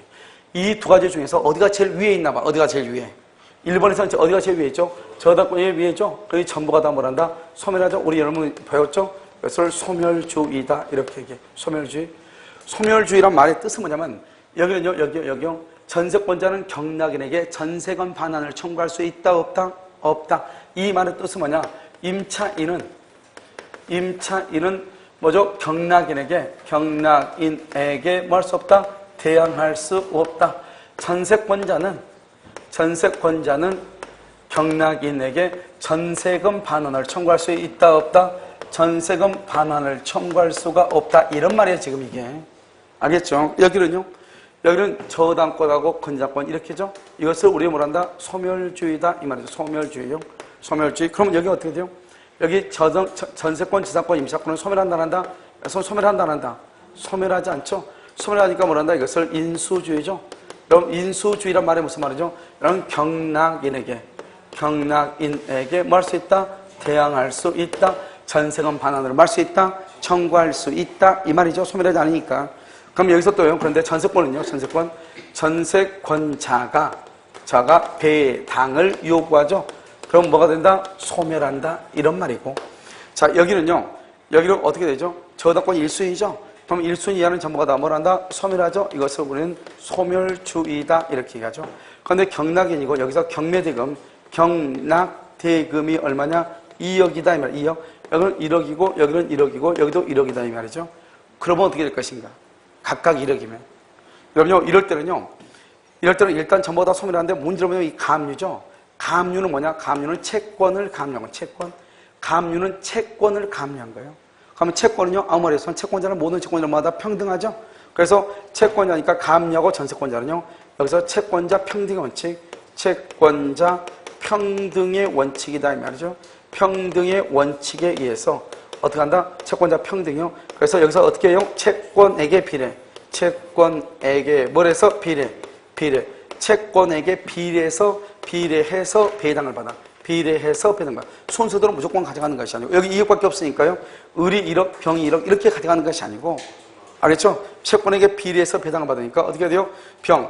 이 두 가지 중에서 어디가 제일 위에 있나 봐. 어디가 제일 위에. 1번에서는 어디가 제일 위에 있죠? 저당권이 위에 있죠? 거기 전부가 다 뭐란다? 소멸하죠? 우리 여러분 배웠죠? 그것을 소멸주의다. 이렇게 얘기해. 소멸주의. 소멸주의란 말의 뜻은 뭐냐면, 여기는요, 여기요. 전세권자는 경락인에게 전세금 반환을 청구할 수 있다, 없다? 없다. 이 말의 뜻은 뭐냐? 임차인은 뭐죠? 경락인에게 뭐 할 수 없다? 대항할 수 없다. 전세권자는 경락인에게 전세금 반환을 청구할 수 있다 없다? 전세금 반환을 청구할 수가 없다. 이런 말이에요, 지금 이게. 알겠죠? 여기는 저당권하고 권장권 이렇게죠. 이것을 우리가 뭐란다? 소멸주의다 이 말이죠. 소멸주의요. 소멸주의. 그러면 여기 어떻게 돼요? 여기 전세권, 지상권, 임차권을 소멸한다 한다? 소멸한다 한다? 소멸하지 않죠? 소멸하니까 뭐란다? 이것을 인수주의죠. 그럼 인수주의란 말이 무슨 말이죠? 여러분 경락인에게 뭐 할 수 있다? 대항할 수 있다. 전세금 반환으로 뭐 할 수 있다? 청구할 수 있다. 이 말이죠. 소멸하지 않으니까. 그럼 여기서 또요. 그런데 전세권은요. 전세권자가 배당을 요구하죠. 그럼 뭐가 된다? 소멸한다. 이런 말이고. 자, 여기는 어떻게 되죠? 저당권 1순위죠. 그럼 1순위 이하는 전부가 다 뭐란다? 소멸하죠. 이것을 우리는 소멸주의다. 이렇게 얘기하죠. 그런데 경락인이고 여기서 경락대금이 얼마냐? 2억이다. 이 말. 2억. 여기는 1억이고 여기는 1억이고 여기도 1억이다. 이 말이죠. 그러면 어떻게 될 것인가? 각각 1억이면. 여러분요, 이럴 때는 일단 전부 다 소멸하는데 문제는 뭐냐면 이 가압류죠. 가압류는 뭐냐? 가압류는 채권을 가압류한 거예요. 가압류는 채권을 가압류한 거예요. 그러면 채권은요, 아무 말에서는 채권자는 모든 채권자마다 평등하죠. 그래서 채권자니까 가압류하고 전세권자는요, 여기서 채권자 평등의 원칙, 채권자 평등의 원칙이다 이 말이죠. 평등의 원칙에 의해서 어떻게 한다? 채권자 평등이요. 그래서 여기서 어떻게 해요? 채권에게 비례. 채권에게 뭐래서 비례. 채권에게 비례해서 배당을 받아. 비례해서 배당을 받아. 순서대로 무조건 가져가는 것이 아니고 여기 2억밖에 없으니까요. 을이 1억, 병이 1억 이렇게 가져가는 것이 아니고 알겠죠? 채권에게 비례해서 배당을 받으니까 어떻게 돼요? 병은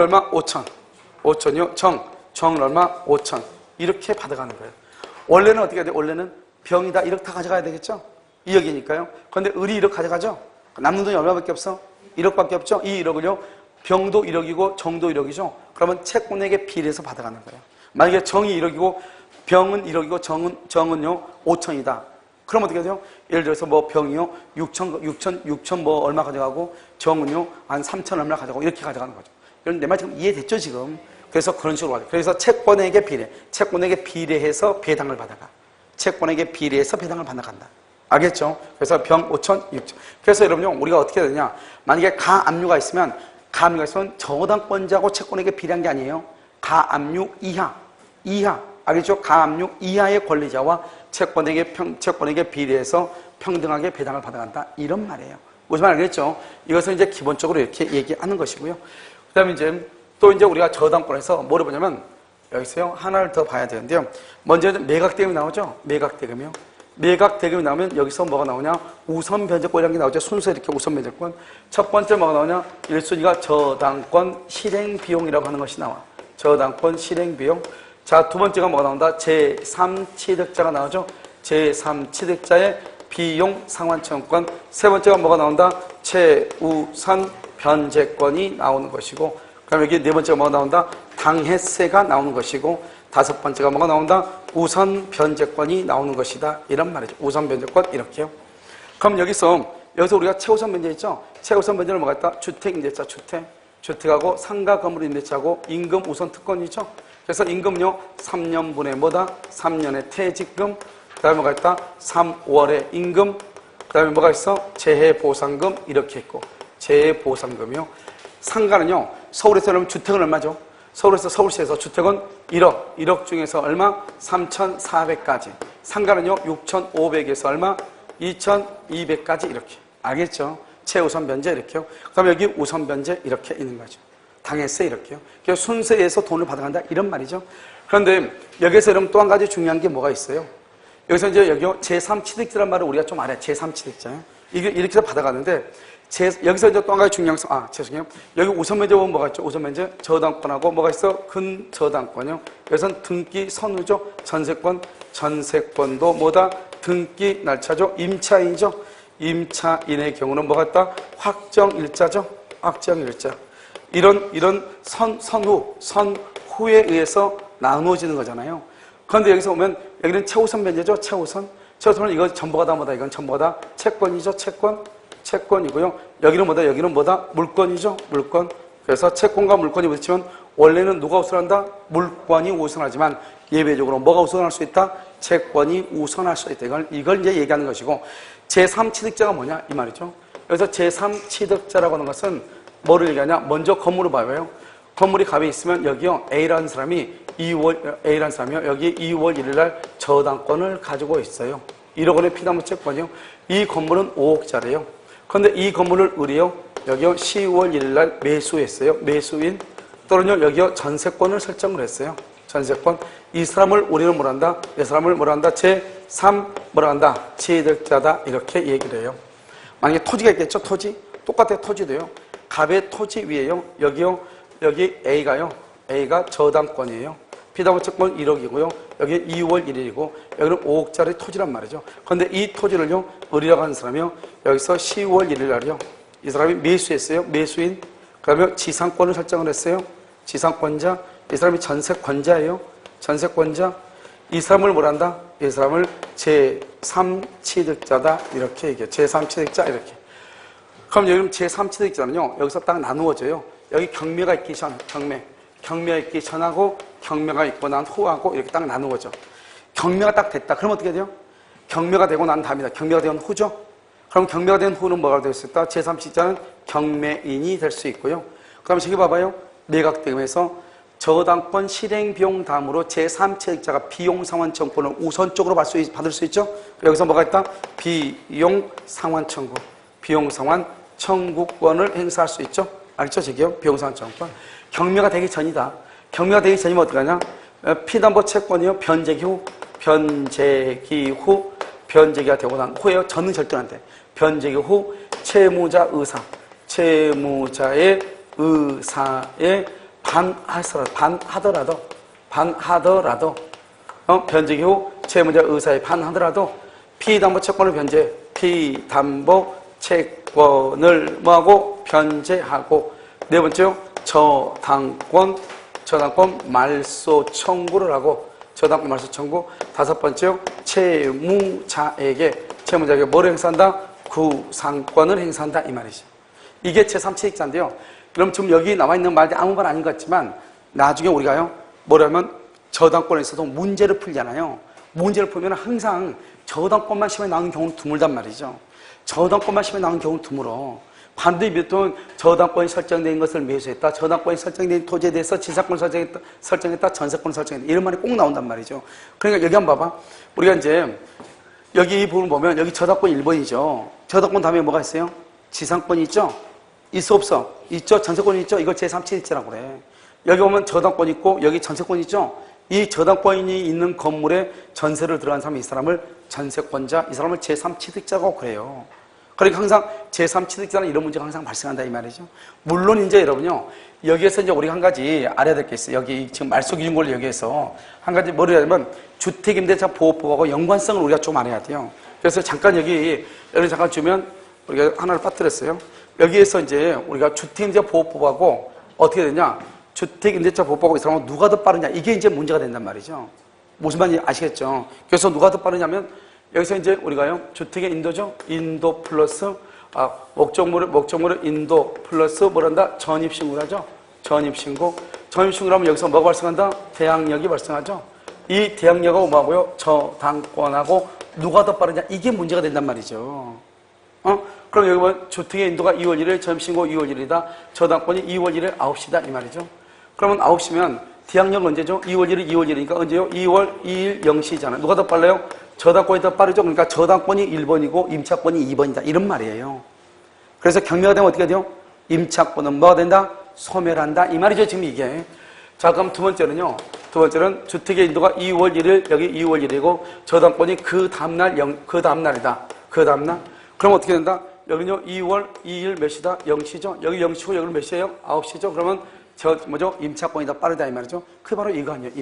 얼마? 5천. 5천이요. 정은 얼마? 5천. 이렇게 받아가는 거예요. 원래는 어떻게 돼요? 원래는 병이 다 1억 다 가져가야 되겠죠? 2억이니까요. 그런데 을이 1억 가져가죠? 남는 돈이 얼마밖에 없어? 1억밖에 없죠? 이 1억을요. 병도 1억이고 정도 1억이죠? 그러면 채권에게 비례해서 받아가는 거예요. 만약에 정이 1억이고 병은 1억이고 정은요 5천이다. 그럼 어떻게 돼요? 예를 들어서 뭐 병이요 6천 뭐 얼마 가져가고 정은요 한 3천 얼마 가져가고 이렇게 가져가는 거죠. 여러분 내 말 지금 이해됐죠 지금? 그래서 그런 식으로 가죠. 그래서 채권에게 비례해서 배당을 받아가. 채권에게 비례해서 배당을 받아간다. 알겠죠? 그래서 병 5천, 6천. 그래서 여러분요, 우리가 어떻게 해야 되냐? 만약에 가압류가 있으면 저당권자하고 채권에게 비례한 게 아니에요. 가압류 이하. 알겠죠? 가압류 이하의 권리자와 채권에게 비례해서 평등하게 배당을 받아간다. 이런 말이에요. 무슨 말 알겠죠? 이것은 이제 기본적으로 이렇게 얘기하는 것이고요. 그 다음에 또 우리가 저당권에서 뭐를 보냐면, 여기서요, 하나를 더 봐야 되는데요. 먼저 매각대금이 나오죠? 매각대금이요. 매각대금이 나오면 여기서 뭐가 나오냐? 우선변제권이라는 게 나오죠. 순서 이렇게 우선변제권. 첫 번째 뭐가 나오냐? 1순위가 저당권 실행비용이라고 하는 것이 나와. 저당권 실행비용. 자, 두 번째가 뭐가 나온다? 제3취득자가 나오죠. 제3취득자의 비용 상환청구권. 세 번째가 뭐가 나온다? 최우선 변제권이 나오는 것이고, 그다음에 여기 네 번째가 뭐가 나온다? 당해세가 나오는 것이고, 다섯 번째가 뭐가 나온다? 우선 변제권이 나오는 것이다. 이런 말이죠. 우선 변제권 이렇게요. 그럼 여기서 우리가 최우선 변제 있죠? 최우선 변제는 뭐가 있다? 주택 임대차, 주택하고 상가 건물 임대차하고 임금 우선 특권이죠. 그래서 임금요 3년분의 뭐다? 3년의 퇴직금. 그다음에 뭐가 있다? 3월의 임금. 그다음에 뭐가 있어? 재해보상금 이렇게 있고, 재해보상금이요. 상가는요, 서울에서 주택은 얼마죠? 서울시에서 주택은 1억 중에서 얼마? 3,400까지. 상가는요, 6,500에서 얼마? 2,200까지 이렇게. 알겠죠? 최우선 변제 이렇게요. 그 다음에 여기 우선 변제 이렇게 있는 거죠. 당해세 이렇게요. 그래서 순서에서 돈을 받아간다 이런 말이죠. 그런데 여기서 여러분 또 한 가지 중요한 게 뭐가 있어요? 여기서 여기요, 제3취득자란 말을 우리가 좀 알아요. 제3취득자요. 이렇게 해서 받아가는데, 여기서 또 한 가지 중요한 거, 죄송해요. 여기 우선변제 보면 뭐가 있죠? 우선변제, 저당권하고 뭐가 있어? 근저당권이요. 여기서는 등기 선우죠. 전세권도 뭐다? 등기 날짜죠. 임차인이죠. 임차인의 경우는 뭐가 있다? 확정일자죠. 확정일자. 이런 선후에 의해서 나누어지는 거잖아요. 그런데 여기서 보면 여기는 최우선 변제죠. 최우선은 이거 전부가 다 뭐다? 이건 전부가 다 채권이죠. 채권이고요. 여기는 뭐다? 물건이죠. 물건. 그래서 채권과 물권이 부딪히면 원래는 누가 우선한다? 물권이 우선하지만 예외적으로 뭐가 우선할 수 있다? 채권이 우선할 수 있다. 이걸 이제 얘기하는 것이고, 제3취득자가 뭐냐? 이 말이죠. 그래서 제3취득자라고 하는 것은 뭐를 얘기하냐? 먼저 건물을 봐요. 건물이 갑에 있으면 여기요, A라는 사람이요, 여기 2월 1일 날 저당권을 가지고 있어요. 1억 원의 피담보 채권이요. 이 건물은 5억짜리예요. 그런데 이 건물을 우리요, 여기요, 10월 1일 날 매수했어요. 매수인 또는요, 여기요, 전세권을 설정을 했어요. 전세권. 이 사람을 우리는 뭐라 한다? 이 사람을 뭐라 한다? 제3 뭐라 한다? 취득자다. 이렇게 얘기를 해요. 만약에 토지가 있겠죠? 토지. 똑같아요. 토지도요. 갑의 토지 위에요. 여기요. 여기 A가요. A가 저당권이에요. 피담보 채권 1억이고요. 여기 2월 1일이고 여기는 5억짜리 토지란 말이죠. 그런데 이 토지를요. 을이라고 하는 사람이요. 여기서 10월 1일 날이요. 이 사람이 매수했어요. 매수인. 그다음에 지상권을 설정을 했어요. 지상권자. 이 사람이 전세권자예요. 전세권자. 이 사람을 뭐라 한다? 이 사람을 제3취득자다. 이렇게 얘기해요. 제3취득자 이렇게. 그럼 여기 제3취득자는요. 여기서 딱 나누어져요. 여기 경매가 있기 전, 경매가 있기 전하고 경매가 있고 난 후하고 이렇게 딱 나누어져. 경매가 딱 됐다. 그럼 어떻게 돼요? 경매가 되고 난 다음이다. 경매가 된 후죠? 그럼 경매가 된 후는 뭐가 될 수 있다? 제3취득자는 경매인이 될 수 있고요. 그 다음에 저기 봐봐요. 매각대금에서 저당권 실행비용 다음으로 제3취득자가 비용상환청구를 우선적으로 받을 수 있죠? 여기서 뭐가 있다? 비용상환청구. 비용상환 청구권을 행사할 수 있죠? 알죠? 저기요? 비용상환 청구권. 경매가 되기 전이다. 경매가 되기 전이면 어떻게 하냐? 피담보 채권이요. 변제기 후, 변제기가 되고 난 후에요. 저는 절대 안 돼. 변제기 후 채무자 의사, 채무자의 의사에 반하더라도 변제기 후 채무자 의사에 반하더라도 피담보 채권을 피담보 채권을 뭐하고 변제하고, 네 번째요, 저당권 말소 청구를 하고, 저당권 말소 청구. 다섯 번째요, 채무자에게 뭐를 행사한다? 구상권을 행사한다 이 말이죠. 이게 제3취득자인데요. 그럼 지금 여기 나와 있는 말이 아무 말 아닌 것 같지만 나중에 우리가요, 뭐라면 저당권에서도 문제를 풀잖아요. 문제를 풀면 항상 저당권만 시험에 나오는 경우는 드물단 말이죠. 저당권만 시험에 나오는 경우는 드물어. 반대로 보통 저당권이 설정된 것을 매수했다. 저당권이 설정된 토지에 대해서 지상권 설정했다. 전세권 설정했다. 이런 말이 꼭 나온단 말이죠. 그러니까 여기 한번 봐봐. 우리가 이제 여기 이 부분 보면 여기 저당권 1번이죠. 저당권 다음에 뭐가 있어요? 지상권이 있죠? 있어 없어? 있죠? 전세권이 있죠? 이걸 제3취득자라고 그래. 여기 보면 저당권 있고 여기 전세권 있죠? 이 저당권이 있는 건물에 전세를 들어간 사람이 이 사람을 전세권자, 이 사람을 제3취득자라고 그래요. 그러니까 항상 제3취득자는 이런 문제가 항상 발생한다 이 말이죠. 물론 이제 여러분요, 여기에서 이제 우리가 한 가지 알아야 될 게 있어요. 여기 지금 말소기준권을 여기에서 한 가지 뭐를 해야 되면 주택임대차 보호법하고 연관성을 우리가 좀 알아야 돼요. 그래서 잠깐 여기 잠깐 주면 우리가 하나를 빠뜨렸어요. 여기에서 이제 우리가 주택임대차 보호법하고 어떻게 되냐? 주택임대차 보호법하고 이 사람은 누가 더 빠르냐? 이게 이제 문제가 된단 말이죠. 무슨 말인지 아시겠죠? 그래서 누가 더 빠르냐면 여기서 이제 우리가요, 주택의 인도죠? 인도 플러스, 목적물의 인도 플러스 뭐란다? 전입신고를 하죠? 전입신고를 하면 여기서 뭐가 발생한다? 대항력이 발생하죠? 이 대항력하고 뭐하고요? 저당권하고 누가 더 빠르냐? 이게 문제가 된단 말이죠. 그럼 여기 보면 주택의 인도가 2월 1일, 전입신고 2월 1일이다. 저당권이 2월 1일 9시다. 이 말이죠. 그러면 9시면 대항력은 언제죠? 2월 1일, 2월 1일이니까 언제요? 2월 2일 0시잖아요. 누가 더 빨라요? 저당권이 더 빠르죠? 그러니까 저당권이 1번이고 임차권이 2번이다. 이런 말이에요. 그래서 경매가 되면 어떻게 돼요? 임차권은 뭐가 된다? 소멸한다. 이 말이죠. 지금 이게. 자, 그럼 두 번째는요. 두 번째는 주택의 인도가 2월 1일, 여기 2월 1일이고 저당권이 그 다음날이다. 그 다음날. 그럼 어떻게 된다? 여기는요. 2월 2일 몇 시다? 0시죠? 여기 0시고 여기는 몇 시예요? 9시죠? 그러면 임차권이 더 빠르다 이 말이죠. 그게 바로 이거 아니에요.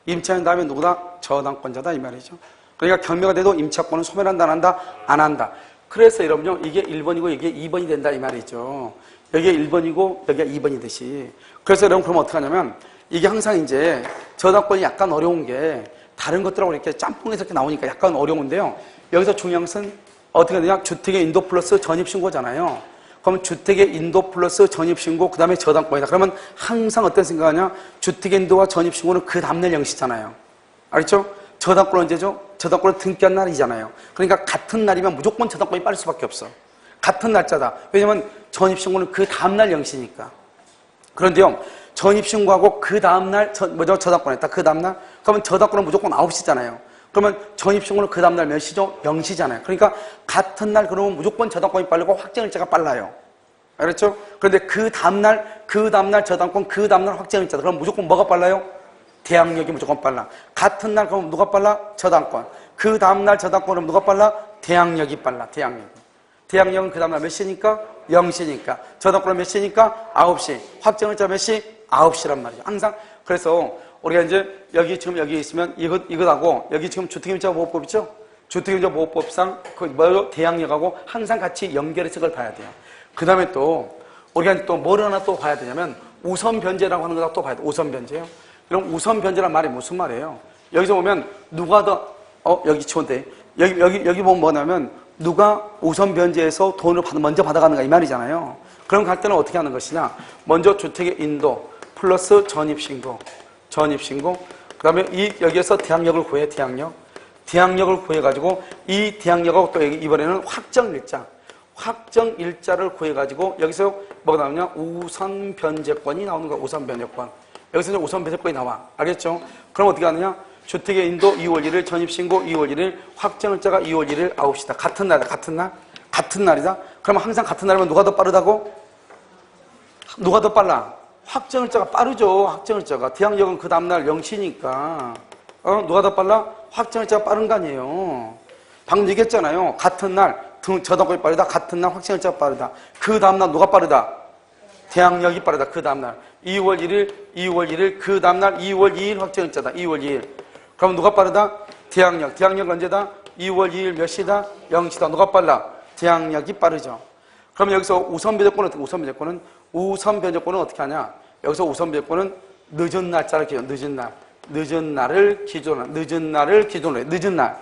임차인 다음에 누구다? 저당권자다 이 말이죠. 그러니까 경매가 돼도 임차권은 소멸한다 안 한다? 안 한다. 그래서 여러분요, 이게 1번이고 이게 2번이 된다 이 말이죠. 여기가 1번이고 여기가 2번이듯이. 그래서 여러분 그럼 어떻게 하냐면 이게 항상 이제 저당권이 약간 어려운 게 다른 것들하고 이렇게 짬뽕해서 이렇게 나오니까 약간 어려운데요. 여기서 중요한 것은 어떻게 되냐? 주택의 인도 플러스 전입신고잖아요. 그럼 주택의 인도 플러스 전입신고 그 다음에 저당권이다. 그러면 항상 어떤 생각하냐? 주택의 인도와 전입신고는 그 다음날 0시잖아요. 알겠죠? 저당권은 언제죠? 저당권은 등기한 날이잖아요. 그러니까 같은 날이면 무조건 저당권이 빠를 수밖에 없어. 같은 날짜다. 왜냐면 전입신고는 그 다음날 0시니까. 그런데요, 전입신고하고 그 다음날 저당권했다. 그 다음날? 그러면 저당권은 무조건 9시잖아요. 그러면 전입신고는 그 다음날 몇 시죠? 0시잖아요. 그러니까 같은 날 그러면 무조건 저당권이 빠르고 확정일자가 빨라요. 알았죠? 그런데 그 다음날 저당권, 그 다음날 확정일자다. 그럼 무조건 뭐가 빨라요? 대항력이 무조건 빨라. 같은 날 그러면 누가 빨라? 저당권. 그 다음날 저당권은 누가 빨라? 대항력이 빨라. 대항력은 그 다음날 몇 시니까? 0시니까. 저당권은 몇 시니까? 9시. 확정일자 몇 시? 9시란 말이죠. 항상. 그래서 우리가 이제 지금 여기 있으면 이것하고 여기 지금 주택임대차보호법 있죠? 주택임대차보호법상 그 대항력하고 항상 같이 연결해서 그걸 봐야 돼요. 그 다음에 또 우리가 또 뭘 하나 또 봐야 되냐면 우선 변제라고 하는 거다 또 봐야 돼. 우선 변제요. 그럼 우선 변제란 말이 무슨 말이에요? 여기서 보면 누가 더 여기 치원대 여기 보면 뭐냐면 누가 우선 변제해서 돈을 먼저 받아가는가 이 말이잖아요. 그럼 갈 때는 어떻게 하는 것이냐? 먼저 주택의 인도 플러스 전입신고 그 다음에 여기에서 대항력을 구해. 대항력을 구해가지고 이 대항력하고 또 이번에는 확정일자를 구해가지고 여기서 뭐가 나오냐? 우선 변제권이 나오는 거야. 우선 변제권. 여기서 이제 우선 변제권이 나와. 알겠죠? 그럼 어떻게 하느냐? 주택의 인도 2월 1일, 전입신고 2월 1일, 확정일자가 2월 1일 9시다. 같은 날이다. 그러면 항상 같은 날이면 누가 더 빠르다고? 누가 더 빨라? 확정일자가 빠르죠. 확정일자가. 대항력은 그 다음날 0시니까. 누가 더 빨라? 확정일자가 빠른 거 아니에요. 방금 얘기했잖아요. 같은 날 저당권이 빠르다. 같은 날 확정일자가 빠르다. 그 다음날 누가 빠르다? 대항력이 빠르다. 그 다음날 2월 1일 그 다음날 2월 2일 확정일자다. 2월 2일. 그럼 누가 빠르다? 대항력 언제다? 2월 2일 몇 시다? 0시다. 누가 빨라? 대항력이 빠르죠. 그럼 여기서 우선 변제권은 어떻게 하냐? 여기서 우선 변제권은 늦은 날짜를 기준으로 늦은 날을 기준으로 해. 늦은 날.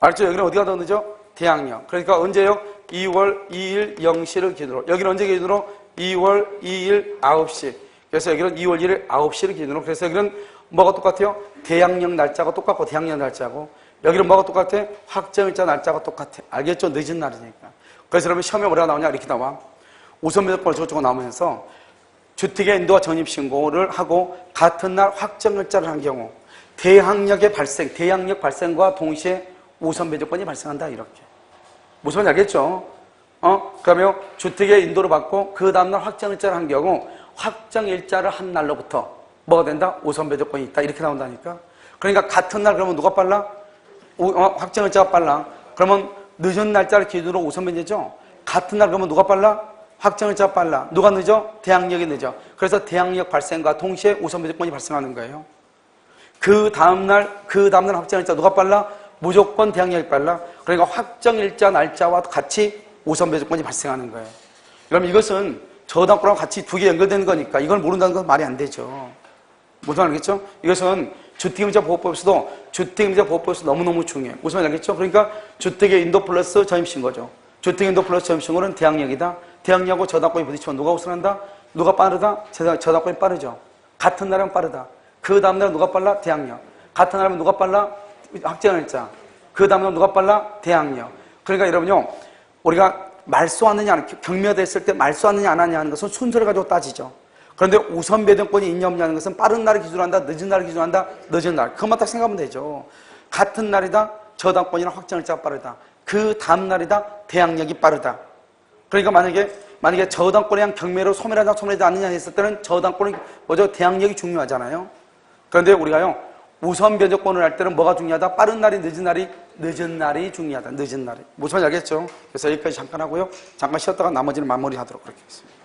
알죠? 여기는 어디가 더 늦어? 대항력. 그러니까 언제요? 2월 2일 0시를 기준으로. 여기는 언제 기준으로? 2월 2일 9시. 그래서 여기는 2월 1일 9시를 기준으로. 그래서 여기는 뭐가 똑같아요? 대항력 날짜가 똑같고 대항력 날짜고. 여기는 뭐가 똑같아? 확정일자 날짜가 똑같아. 알겠죠? 늦은 날이니까. 그래서 그러면 시험에 뭐가 나오냐? 이렇게 나와. 우선 변제권 저쪽으로 나오면서 주택의 인도와 전입신고를 하고 같은 날 확정일자를 한 경우 대항력 발생과 동시에 우선 변제권이 발생한다. 이렇게. 무슨 말인지 알겠죠? 그러면 주택의 인도를 받고 그 다음날 확정일자를 한 경우 확정일자를 한 날로부터 뭐가 된다? 우선 변제권이 있다. 이렇게 나온다니까. 그러니까 같은 날 그러면 누가 빨라? 확정일자가 빨라. 그러면 늦은 날짜를 기준으로 우선 변제죠. 같은 날 그러면 누가 빨라? 확정일자가 빨라. 누가 늦어? 대항력이 늦어. 그래서 대항력 발생과 동시에 우선 변제권이 발생하는 거예요. 그 다음날 확정일자 누가 빨라? 무조건 대항력이 빨라. 그러니까 확정일자 날짜와 같이 우선 변제권이 발생하는 거예요. 그럼 이것은 저당권하고 같이 두 개 연결되는 거니까 이걸 모른다는 건 말이 안 되죠. 무슨 말 알겠죠? 이것은 주택임대차보호법에서도 너무너무 중요해요. 무슨 말 알겠죠? 그러니까 주택의 인도 플러스 전입신고죠. 주택인도 플러스 전입신고는 대항력이다. 대항력하고 저당권이 부딪히면 누가 우선한다? 누가 빠르다? 저당권이 빠르죠. 같은 날은 빠르다. 그 다음 날은 누가 빨라? 대항력. 같은 날은 누가 빨라? 확정일자. 그 다음 날은 누가 빨라? 대항력. 그러니까 여러분요, 우리가 말소하느냐, 경매됐을 때 말소하느냐 안 하느냐 하는 것은 순서를 가지고 따지죠. 그런데 우선 배정권이 있냐 없냐 하는 것은 빠른 날을 기준으로 한다, 늦은 날을 기준으로 한다, 늦은 날. 그것만 딱 생각하면 되죠. 같은 날이다, 저당권이나 확정일자가 빠르다. 그 다음 날이다, 대항력이 빠르다. 그러니까 만약에 저당권이랑 경매로 소멸하지 않느냐 했을 때는 저당권이 대항력이 중요하잖아요. 그런데 우리가요, 우선 변제권을 할 때는 뭐가 중요하다? 빠른 날이 늦은 날이 중요하다. 늦은 날이. 무슨 말인지 알겠죠? 그래서 여기까지 잠깐 하고요. 잠깐 쉬었다가 나머지는 마무리하도록 하겠습니다.